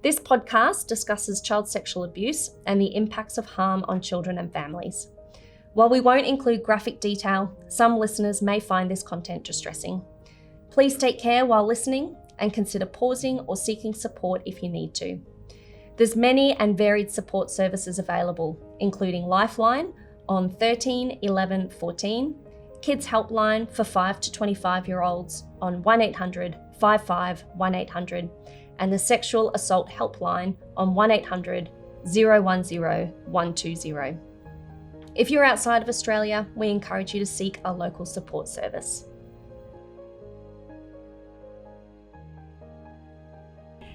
This podcast discusses child sexual abuse and the impacts of harm on children and families. While we won't include graphic detail, some listeners may find this content distressing. Please take care while listening and consider pausing or seeking support if you need to. There's many and varied support services available, including Lifeline on 13 11 14, Kids Helpline for 5 to 25-year-olds on 1800 55 1800, and the Sexual Assault Helpline on 1800 010 120. If you're outside of Australia, we encourage you to seek a local support service.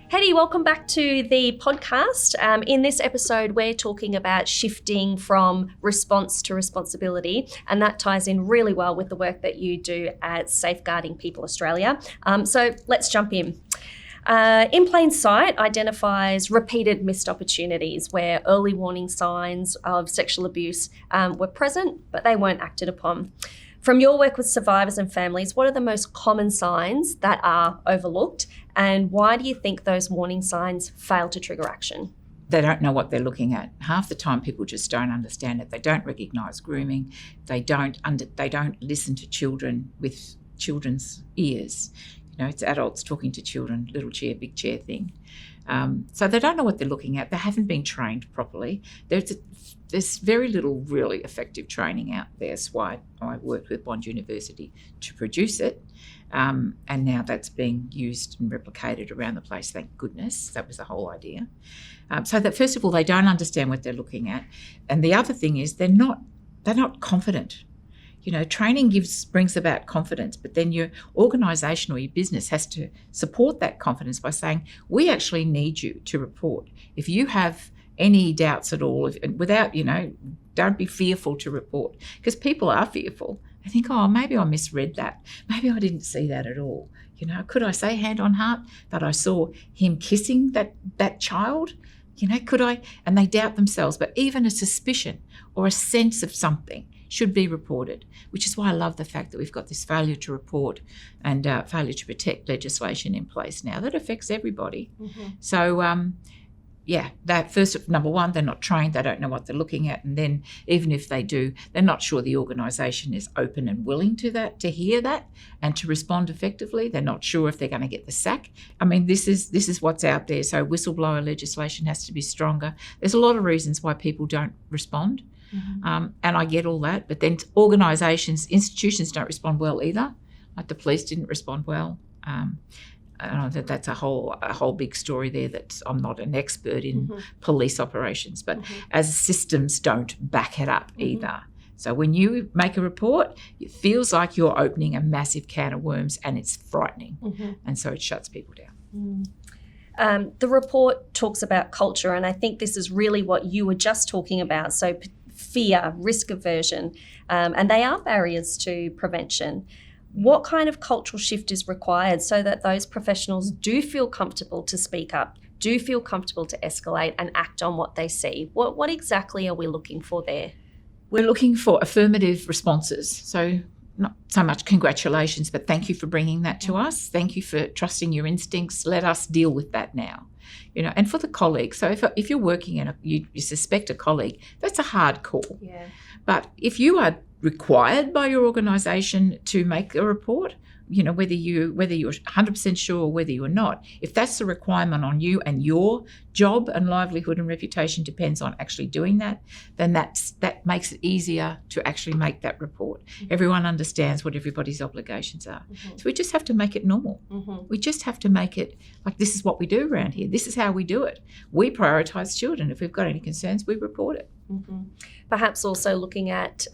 Hetty, welcome back to the podcast. In this episode, we're talking about shifting from response to responsibility, and that ties in really well with the work that you do at Safeguarding People Australia. So let's jump in. In Plain Sight identifies repeated missed opportunities where early warning signs of sexual abuse were present, but they weren't acted upon. From your work with survivors and families, what are the most common signs that are overlooked, and why do you think those warning signs fail to trigger action? They don't know what they're looking at. Half the time people just don't understand it. They don't recognise grooming. They don't listen to children with children's ears. You know, it's adults talking to children, little chair, big chair thing. So they don't know what they're looking at. They haven't been trained properly. There's very little really effective training out there. That's why I worked with Bond University to produce it. And now that's being used and replicated around the place, thank goodness. That was the whole idea. So that first of all, they don't understand what they're looking at. And the other thing is they're not confident. You know, training brings about confidence, but then your organisation or your business has to support that confidence by saying, we actually need you to report. If you have any doubts at all, without, don't be fearful to report, because people are fearful. They think, oh, maybe I misread that. Maybe I didn't see that at all. Could I say hand on heart that I saw him kissing that child? Could I? And they doubt themselves, but even a suspicion or a sense of something should be reported, which is why I love the fact that we've got this failure to report and failure to protect legislation in place now that affects everybody. Mm-hmm. So, that first, number one, they're not trained, they don't know what they're looking at, and then even if they do, they're not sure the organisation is open and willing to hear that and to respond effectively. They're not sure if they're going to get the sack. I mean, this is what's out there. So whistleblower legislation has to be stronger. There's a lot of reasons why people don't respond. Mm-hmm. And I get all that, but then organisations, institutions don't respond well either. Like the police didn't respond well. That's a whole big story there that I'm not an expert in mm-hmm. police operations, but mm-hmm. as systems don't back it up mm-hmm. either. So when you make a report, it feels like you're opening a massive can of worms and it's frightening. Mm-hmm. And so it shuts people down. Mm. The report talks about culture, and I think this is really what you were just talking about. So fear, risk aversion, and they are barriers to prevention. What kind of cultural shift is required so that those professionals do feel comfortable to speak up, do feel comfortable to escalate and act on what they see? What exactly are we looking for there? We're looking for affirmative responses. So not so much congratulations, but thank you for bringing that to us. Thank you for trusting your instincts. Let us deal with that now. And for the colleague, so if you're working and you suspect a colleague, that's a hard call. Yeah. But if you are required by your organisation to make a report, whether you're 100% sure or whether you're not, if that's the requirement on you and your job and livelihood and reputation depends on actually doing that, then that makes it easier to actually make that report. Mm-hmm. Everyone understands what everybody's obligations are. Mm-hmm. So we just have to make it normal. Mm-hmm. We just have to make it like this is what we do around here. This is how we do it. We prioritise children. If we've got any concerns, we report it. Mm-hmm. Perhaps also looking at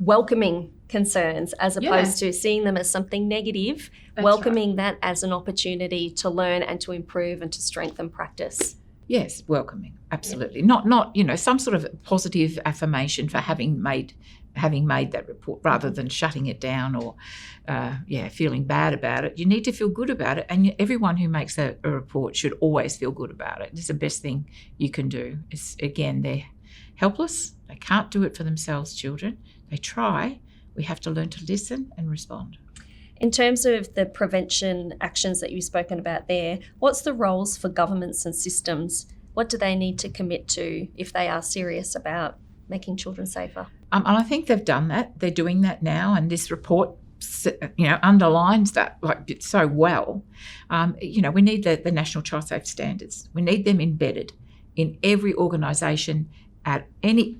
welcoming concerns as opposed to seeing them as something negative, welcoming that as an opportunity to learn and to improve and to strengthen practice. Yes, welcoming, absolutely. Yeah. Not some sort of positive affirmation for having made that report rather than shutting it down or feeling bad about it. You need to feel good about it, and everyone who makes a report should always feel good about it. It's the best thing you can do. It's, again, they're helpless. They can't do it for themselves, children. They try. We have to learn to listen and respond. In terms of the prevention actions that you've spoken about there, what's the roles for governments and systems? What do they need to commit to if they are serious about making children safer? And I think they've done that. They're doing that now, and this report, underlines that so well. We need the National Child Safety Standards. We need them embedded in every organisation, at any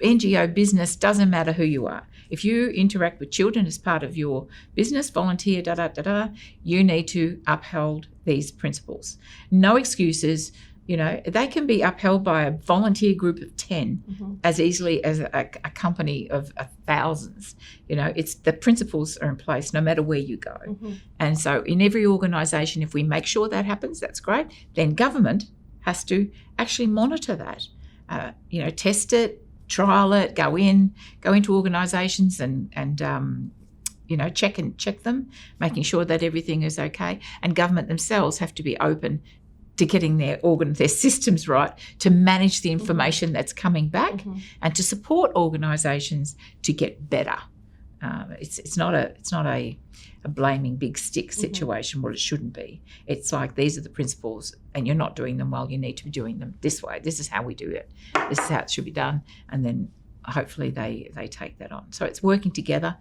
NGO, business, doesn't matter who you are. If you interact with children as part of your business, volunteer, you need to uphold these principles. No excuses. They can be upheld by a volunteer group of 10 as easily as a company of thousands. It's the principles are in place no matter where you go. And so in every organisation, if we make sure that happens, that's great. Then government has to actually monitor that, test it, trial it, go into organisations and check them, making sure that everything is okay. And government themselves have to be open to getting their systems right, to manage the information that's coming back, and to support organisations to get better. It's not a blaming big stick situation. Well, it shouldn't be. It's like, these are the principles, and you're not doing them well. You need to be doing them this way. This is how we do it. This is how it should be done. And then hopefully they take that on. So it's working together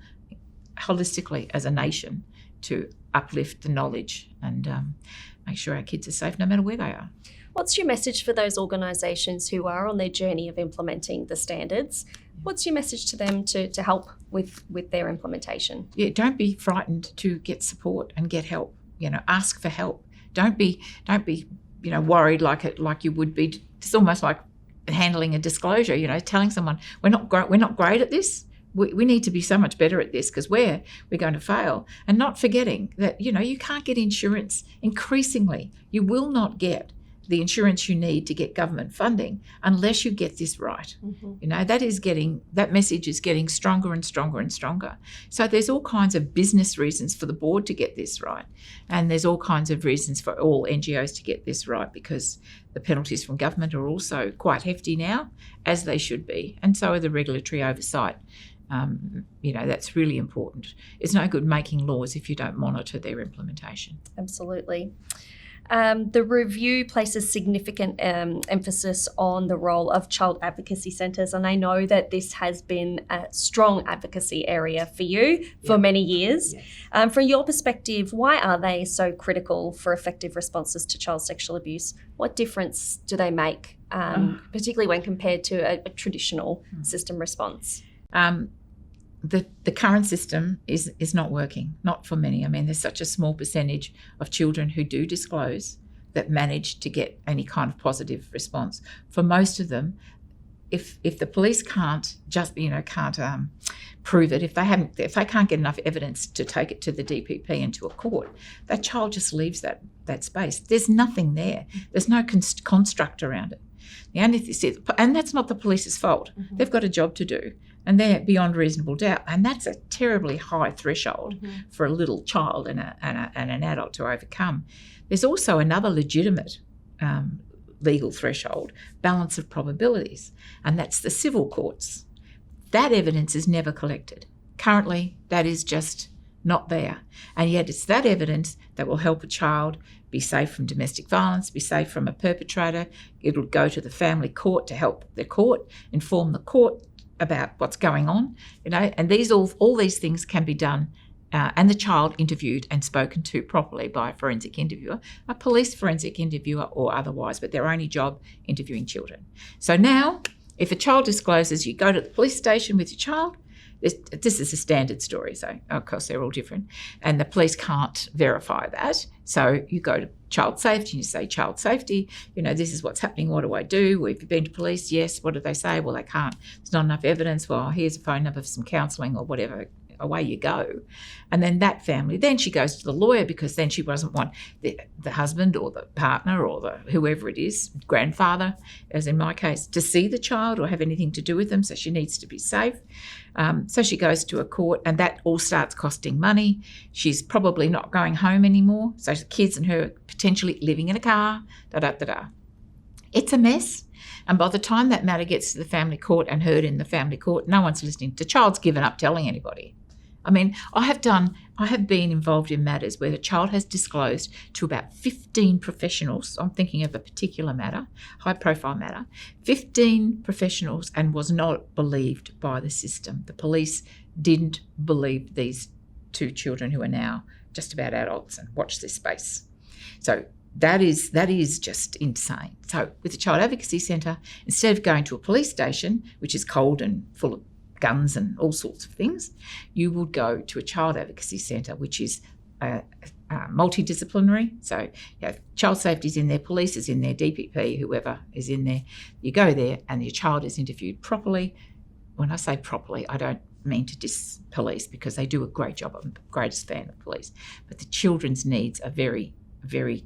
holistically as a nation to uplift the knowledge and make sure our kids are safe no matter where they are. What's your message for those organisations who are on their journey of implementing the standards? What's your message to them to help with their implementation? Yeah, don't be frightened to get support and get help. Ask for help. Don't be worried like you would be. It's almost like handling a disclosure. Telling someone we're not great at this. We need to be so much better at this because we're going to fail. And not forgetting that, you can't get insurance. Increasingly, you will not get the insurance you need to get government funding unless you get this right. That message is getting stronger and stronger and stronger. So there's all kinds of business reasons for the board to get this right. And there's all kinds of reasons for all NGOs to get this right, because the penalties from government are also quite hefty now, as they should be. And so are the regulatory oversight. That's really important. It's no good making laws if you don't monitor their implementation. Absolutely. The review places significant emphasis on the role of child advocacy centres, and I know that this has been a strong advocacy area for you for many years. Yes. From your perspective, why are they so critical for effective responses to child sexual abuse? What difference do they make, particularly when compared to a traditional system response? The current system is not working, not for many. I mean, there's such a small percentage of children who do disclose that manage to get any kind of positive response. For most of them, if the police can't prove it, if they can't get enough evidence to take it to the DPP and to a court, that child just leaves that space. There's nothing there. There's no construct around it. And that's not the police's fault. They've got a job to do. And they're beyond reasonable doubt. And that's a terribly high threshold for a little child and an adult to overcome. There's also another legitimate legal threshold, balance of probabilities, and that's the civil courts. That evidence is never collected. Currently, that is just not there. And yet it's that evidence that will help a child be safe from domestic violence, be safe from a perpetrator. It'll go to the family court to help the court, inform the court about what's going on, and all these things can be done, and the child interviewed and spoken to properly by a forensic interviewer, a police forensic interviewer or otherwise, but their only job interviewing children. So now, if a child discloses, you go to the police station with your child. This is a standard story, so of course they're all different, and the police can't verify that. So you go to child safety and you say, child safety, this is what's happening, what do I do? Well, have you been to police? Yes. What do they say? Well, they can't. There's not enough evidence. Well, here's a phone number for some counselling or whatever. Away you go. And then that family, then she goes to the lawyer, because then she doesn't want the husband or the partner or whoever it is, grandfather, as in my case, to see the child or have anything to do with them, so she needs to be safe. So she goes to a court, and that all starts costing money. She's probably not going home anymore, so the kids and her potentially living in a car, It's a mess. And by the time that matter gets to the family court and heard in the family court, no one's listening. The child's given up telling anybody. I mean, I have been involved in matters where the child has disclosed to about 15 professionals. I'm thinking of a particular matter, high profile matter, 15 professionals, and was not believed by the system. The police didn't believe these two children who are now just about adults, and watch this space. So that is just insane. So with the Child Advocacy Centre, instead of going to a police station, which is cold and full of guns and all sorts of things, you would go to a Child Advocacy Centre, which is multidisciplinary. So you have child safety is in there, police is in there, DPP, whoever is in there. You go there and your child is interviewed properly. When I say properly, I don't mean to diss police, because they do a great job. I'm the greatest fan of police. But the children's needs are very, very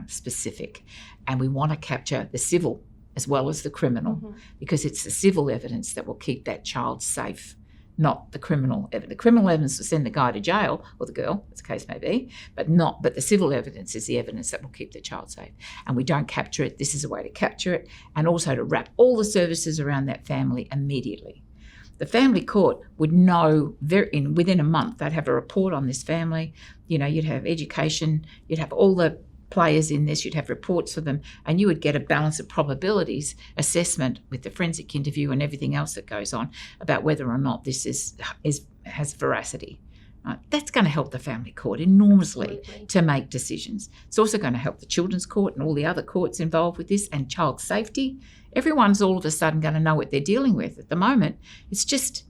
specific. And we want to capture the civil as well as the criminal, because it's the civil evidence that will keep that child safe, not the criminal evidence. The criminal evidence will send the guy to jail, or the girl, as the case may be, but the civil evidence is the evidence that will keep the child safe. And we don't capture it. This is a way to capture it, and also to wrap all the services around that family immediately. The family court would know within a month. They'd have a report on this family. You know, you'd have education, you'd have all the players in this, you'd have reports for them, and you would get a balance of probabilities assessment with the forensic interview and everything else that goes on about whether or not this has veracity. Right? That's going to help the family court enormously. Absolutely. To make decisions. It's also going to help the children's court and all the other courts involved with this, and child safety. Everyone's all of a sudden going to know what they're dealing with. At the moment, it's just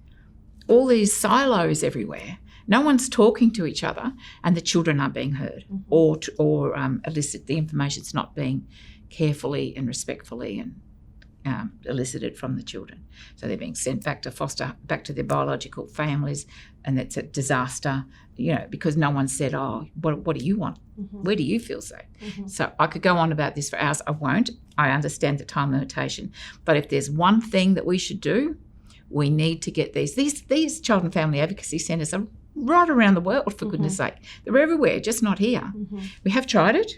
all these silos everywhere. No one's talking to each other, and the children aren't being heard, or elicit the information's not being carefully and respectfully and elicited from the children. So they're being sent back to their biological families, and it's a disaster, you know, because no one said, oh, what do you want? Where do you feel safe? So I could go on about this for hours. I won't. I understand the time limitation. But if there's one thing that we should do, we need to get these child and family advocacy centres are right around the world, for goodness sake. They're everywhere, just not here. We have tried it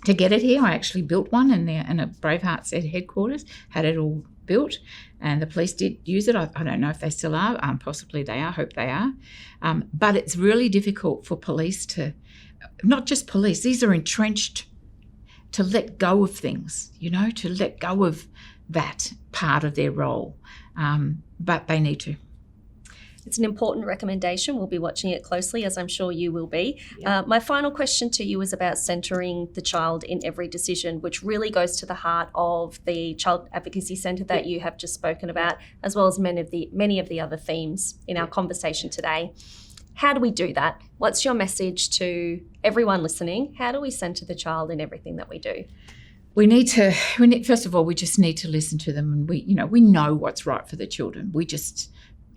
to get it here. I actually built one in a Bravehearts headquarters, had it all built, and the police did use it. I don't know if they still are. Possibly they are. I hope they are. But it's really difficult for police to, not just police, these are entrenched, to let go of things, you know, to let go of that part of their role. But they need to. It's an important recommendation. We'll be watching it closely, as I'm sure you will be. Yeah. My final question to you is about centering the child in every decision, which really goes to the heart of the Child Advocacy Centre that you have just spoken about, as well as many of the other themes in our conversation today. How do we do that? What's your message to everyone listening? How do we centre the child in everything that we do? First of all, we just need to listen to them, and we know what's right for the children.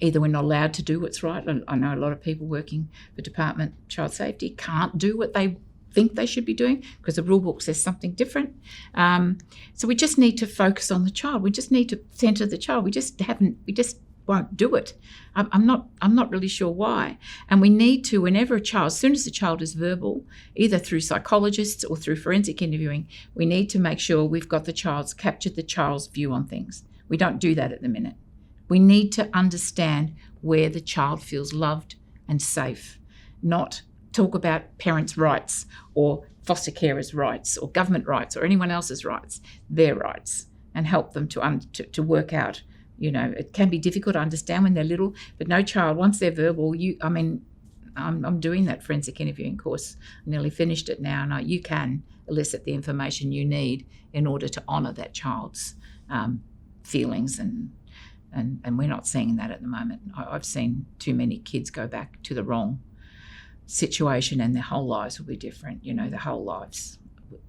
Either we're not allowed to do what's right. I know a lot of people working for Department of Child Safety can't do what they think they should be doing because the rule book says something different. So we just need to focus on the child. We just need to centre the child. We just won't do it. I'm not really sure why. And we need to, whenever as soon as the child is verbal, either through psychologists or through forensic interviewing, we need to make sure we've got captured the child's view on things. We don't do that at the minute. We need to understand where the child feels loved and safe, not talk about parents' rights or foster carers' rights or government rights or anyone else's rights, their rights, and help them to work out. You know, it can be difficult to understand when they're little, but no child, once they're verbal, I'm doing that forensic interviewing course. I nearly finished it now, and you can elicit the information you need in order to honour that child's feelings and we're not seeing that at the moment. I've seen too many kids go back to the wrong situation, and their whole lives will be different. You know, their whole lives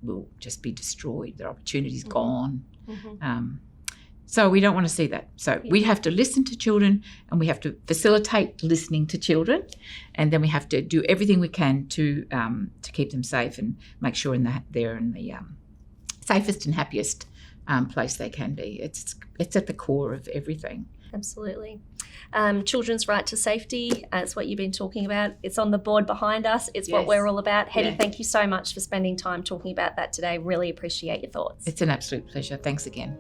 will just be destroyed. Their opportunities gone. So we don't want to see that. So we have to listen to children, and we have to facilitate listening to children, and then we have to do everything we can to keep them safe and make sure they're in the safest and happiest place they can be. It's at the core of everything. Absolutely. Children's right to safety, it's what you've been talking about. It's on the board behind us. It's what we're all about. Hetty, thank you so much for spending time talking about that today. Really appreciate your thoughts. It's an absolute pleasure. Thanks again.